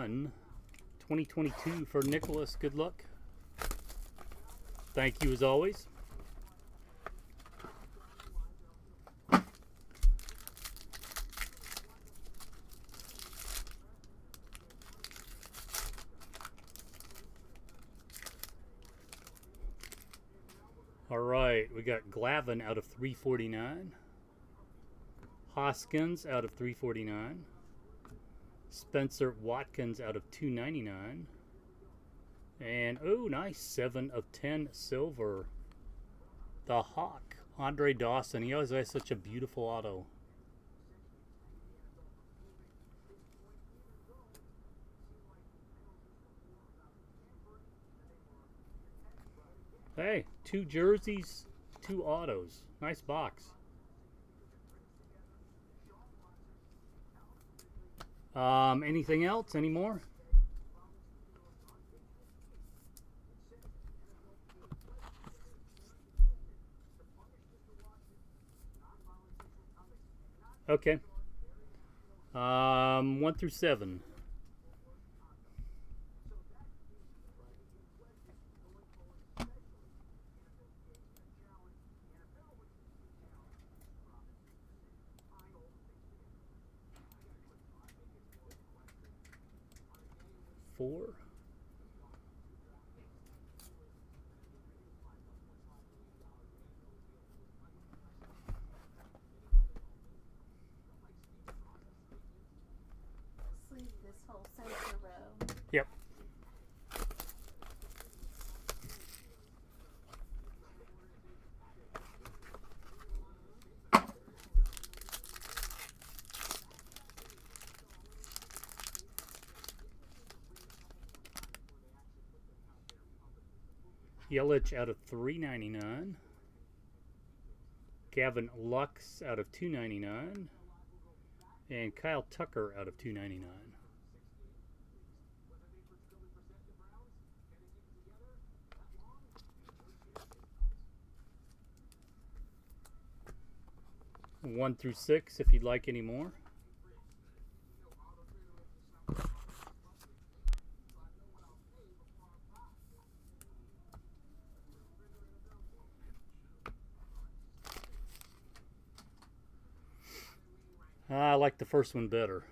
1, 2022 for Nicholas. Good luck. Thank you as always. All right, we got Glavin out of 349. Hoskins out of 349. Spenser Watkins out of 299. And, oh, nice, 7 of 10 silver. The Hawk, Andre Dawson. He always has such a beautiful auto. Hey, 2 jerseys, 2 autos. Nice box. Anything else? Any more? Okay. 1 through 7. Four. Sleeve this whole center row. Yep. Yelich out of 399. Gavin Lux out of 299. And Kyle Tucker out of 299. One through 6 if you'd like any more. I like the first one better.